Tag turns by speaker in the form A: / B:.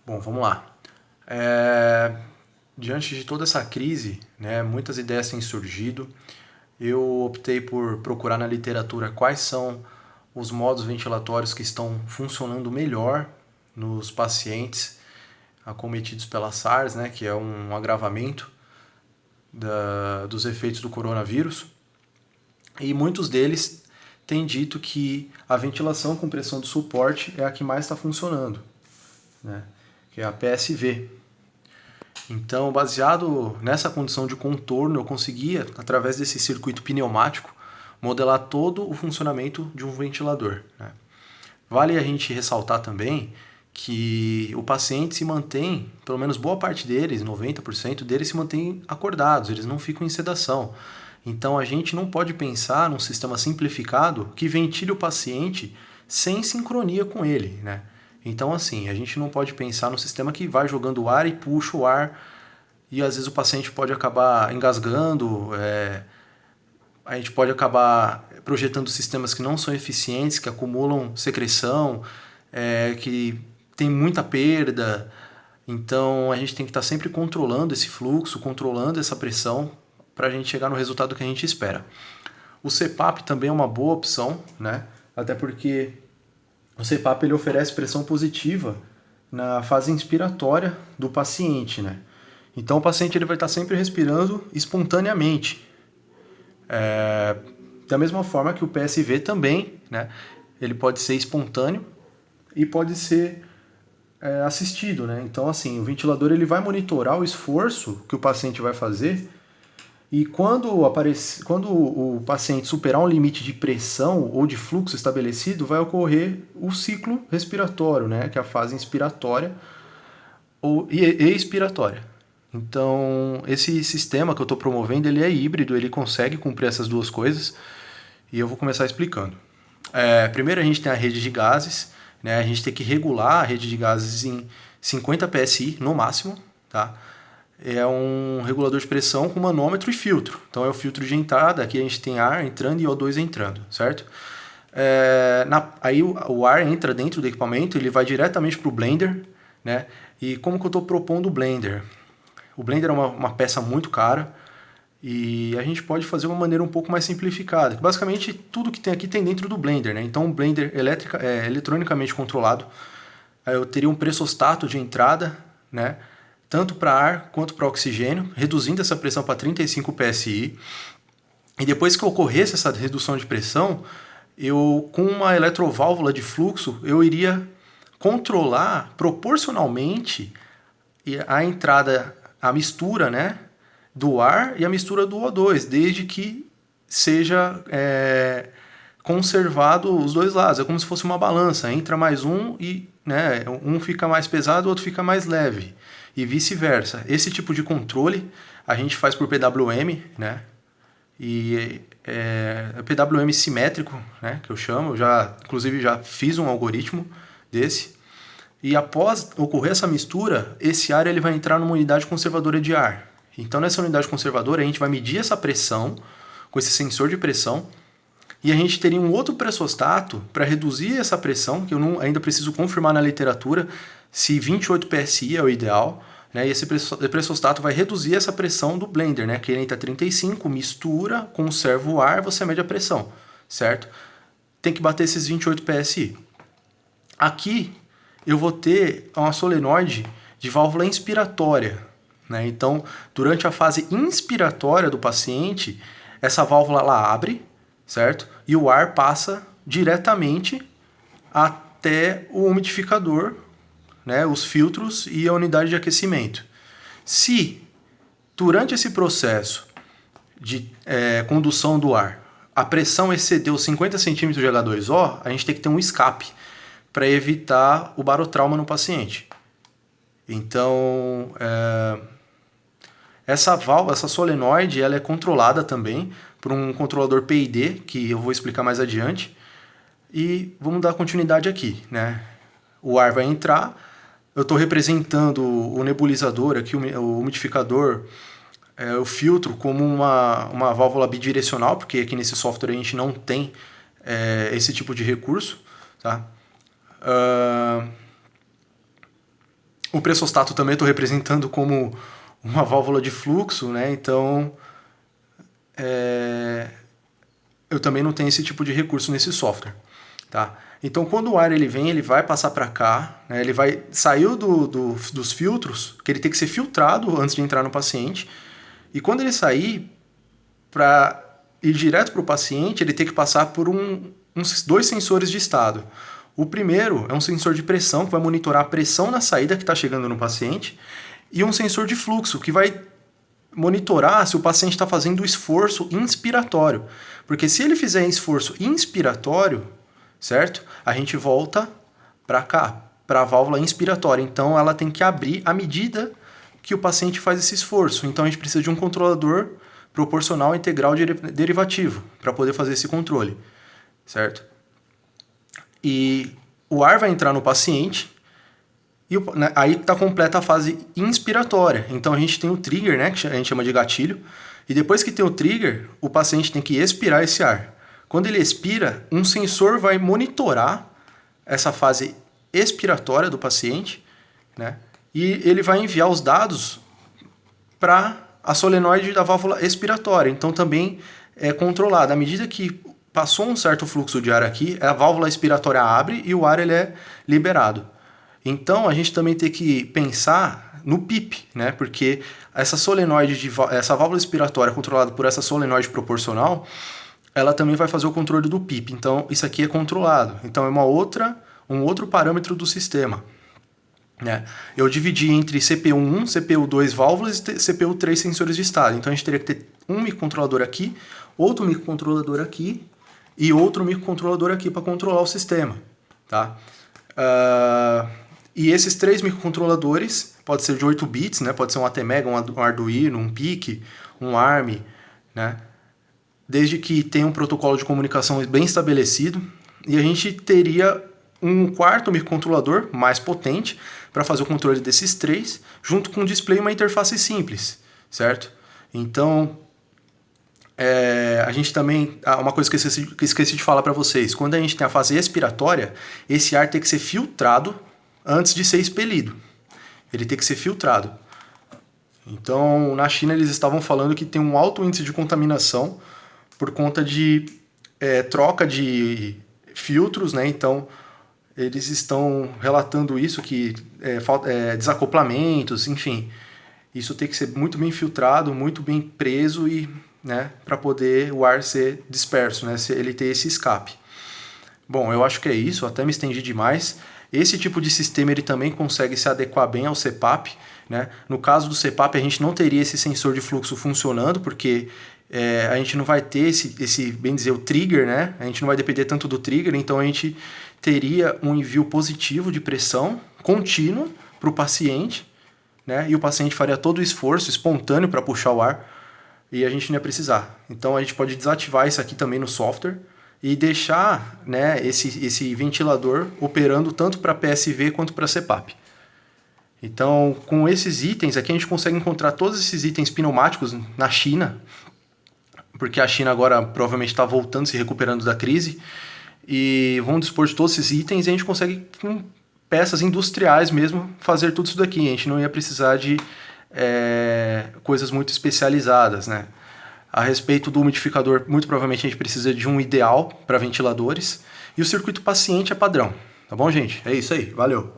A: Bom, vamos lá. Diante de toda essa crise, né, muitas ideias têm surgido. Eu optei por procurar na literatura quais são os modos ventilatórios que estão funcionando melhor nos pacientes acometidos pela SARS, né, que é um agravamento dos efeitos do coronavírus. E muitos deles têm dito que a ventilação com pressão de suporte é a que mais está funcionando, né, que é a PSV. Então, baseado nessa condição de contorno, eu conseguia, através desse circuito pneumático, modelar todo o funcionamento de um ventilador, né? Vale a gente ressaltar também que o paciente se mantém, pelo menos boa parte deles, 90% deles se mantém acordados, eles não ficam em sedação. Então a gente não pode pensar num sistema simplificado que ventile o paciente sem sincronia com ele, né? Então assim, a gente não pode pensar num sistema que vai jogando o ar e puxa o ar e às vezes o paciente pode acabar engasgando, a gente pode acabar projetando sistemas que não são eficientes, que acumulam secreção, que tem muita perda. Então a gente tem que estar sempre controlando esse fluxo, controlando essa pressão para a gente chegar no resultado que a gente espera. O CPAP também é uma boa opção, né? Até porque o CPAP ele oferece pressão positiva na fase inspiratória do paciente, né? Então o paciente ele vai estar sempre respirando espontaneamente. Da mesma forma que o PSV também, né? Ele pode ser espontâneo e pode ser assistido, né? Então assim, o ventilador ele vai monitorar o esforço que o paciente vai fazer e quando o paciente superar um limite de pressão ou de fluxo estabelecido, vai ocorrer o ciclo respiratório, né? Que é a fase inspiratória e expiratória. Então, esse sistema que eu estou promovendo, ele é híbrido, ele consegue cumprir essas duas coisas e eu vou começar explicando. Primeiro a gente tem a rede de gases, né? A gente tem que regular a rede de gases em 50 psi no máximo, tá? É um regulador de pressão com manômetro e filtro. Então é o filtro de entrada, aqui a gente tem ar entrando e O2 entrando, certo? Aí o ar entra dentro do equipamento, ele vai diretamente para o blender, né? E como que eu estou propondo o blender? O blender é uma peça muito cara e a gente pode fazer de uma maneira um pouco mais simplificada. Basicamente, tudo que tem aqui tem dentro do blender, né? Então, o blender eletronicamente controlado. Eu teria um pressostato de entrada, né? Tanto para ar quanto para oxigênio, reduzindo essa pressão para 35 psi. E depois que ocorresse essa redução de pressão, eu com uma eletroválvula de fluxo, eu iria controlar proporcionalmente a entrada, a mistura, né, do ar e a mistura do O2, desde que seja conservado os dois lados. É como se fosse uma balança, entra mais um e, né, um fica mais pesado, o outro fica mais leve e vice-versa. Esse tipo de controle a gente faz por PWM, né? E PWM simétrico, né, que eu chamo. Inclusive já fiz um algoritmo desse. E após ocorrer essa mistura, esse ar ele vai entrar numa unidade conservadora de ar. Então nessa unidade conservadora a gente vai medir essa pressão com esse sensor de pressão e a gente teria um outro pressostato para reduzir essa pressão, que eu ainda preciso confirmar na literatura se 28 psi é o ideal, né? E esse pressostato vai reduzir essa pressão do blender, né? Que ele entra 35, mistura, conserva o ar, você mede a pressão, certo? Tem que bater esses 28 psi. Aqui eu vou ter uma solenoide de válvula inspiratória, né? Então, durante a fase inspiratória do paciente, essa válvula ela abre, certo? E o ar passa diretamente até o umidificador, né? Os filtros e a unidade de aquecimento. Se durante esse processo de condução do ar a pressão excedeu 50 centímetros de H2O, a gente tem que ter um escape para evitar o barotrauma no paciente. Então, essa válvula, essa solenoide, ela é controlada também por um controlador PID, que eu vou explicar mais adiante. E vamos dar continuidade aqui, né? O ar vai entrar, eu estou representando o nebulizador aqui, o umidificador, o filtro como uma válvula bidirecional, porque aqui nesse software a gente não tem esse tipo de recurso, tá? O pressostato também estou representando como uma válvula de fluxo, né? Então eu também não tenho esse tipo de recurso nesse software, tá? Então quando o ar ele vem, ele vai passar para cá, né? Ele vai sair dos filtros, que ele tem que ser filtrado antes de entrar no paciente, e quando ele sair, para ir direto para o paciente, ele tem que passar por dois sensores de estado. O primeiro é um sensor de pressão, que vai monitorar a pressão na saída que está chegando no paciente, e um sensor de fluxo, que vai monitorar se o paciente está fazendo o esforço inspiratório. Porque se ele fizer esforço inspiratório, certo? A gente volta para cá, para a válvula inspiratória. Então ela tem que abrir à medida que o paciente faz esse esforço. Então a gente precisa de um controlador proporcional integral derivativo para poder fazer esse controle, certo? E o ar vai entrar no paciente e aí está completa a fase inspiratória. Então a gente tem o trigger, né, que a gente chama de gatilho, e depois que tem o trigger, o paciente tem que expirar esse ar. Quando ele expira, um sensor vai monitorar essa fase expiratória do paciente, né, e ele vai enviar os dados para a solenoide da válvula expiratória. Então também é controlada. À medida que passou um certo fluxo de ar aqui, a válvula expiratória abre e o ar ele é liberado. Então a gente também tem que pensar no PIP, né? Porque essa solenoide, essa válvula expiratória controlada por essa solenoide proporcional, ela também vai fazer o controle do PIP. Então isso aqui é controlado. Então é um outro parâmetro do sistema, né? Eu dividi entre CPU1, CPU2 válvulas e CPU3 sensores de estado. Então a gente teria que ter um microcontrolador aqui, outro microcontrolador aqui e outro microcontrolador aqui para controlar o sistema, tá? E esses 3 microcontroladores, pode ser de 8 bits, né? Pode ser um ATmega, um Arduino, um PIC, um ARM, né? Desde que tenha um protocolo de comunicação bem estabelecido. E a gente teria um quarto microcontrolador mais potente para fazer o controle desses 3, junto com um display e uma interface simples, certo? Então, a gente também... Uma coisa que eu esqueci de falar para vocês. Quando a gente tem a fase expiratória, esse ar tem que ser filtrado antes de ser expelido. Ele tem que ser filtrado. Então, na China, eles estavam falando que tem um alto índice de contaminação por conta de troca de filtros, né? Então, eles estão relatando isso, que desacoplamentos, enfim. Isso tem que ser muito bem filtrado, muito bem preso e, né, para poder o ar ser disperso, né? Ele ter esse escape. Bom, eu acho que é isso, até me estendi demais. Esse tipo de sistema ele também consegue se adequar bem ao CPAP, né? No caso do CPAP, a gente não teria esse sensor de fluxo funcionando, porque a gente não vai ter bem dizer, o trigger, né? A gente não vai depender tanto do trigger, então a gente teria um envio positivo de pressão contínuo para o paciente, né? E o paciente faria todo o esforço espontâneo para puxar o ar e a gente não ia precisar. Então a gente pode desativar isso aqui também no software e deixar, né, esse ventilador operando tanto para PSV quanto para CPAP. Então, com esses itens aqui, a gente consegue encontrar todos esses itens pneumáticos na China, porque a China agora provavelmente está voltando, se recuperando da crise, e vão dispor de todos esses itens e a gente consegue, com peças industriais mesmo, fazer tudo isso daqui. A gente não ia precisar de coisas muito especializadas, né? A respeito do umidificador, muito provavelmente a gente precisa de um ideal para ventiladores. E o circuito paciente é padrão. Tá bom, gente? É isso aí. Valeu!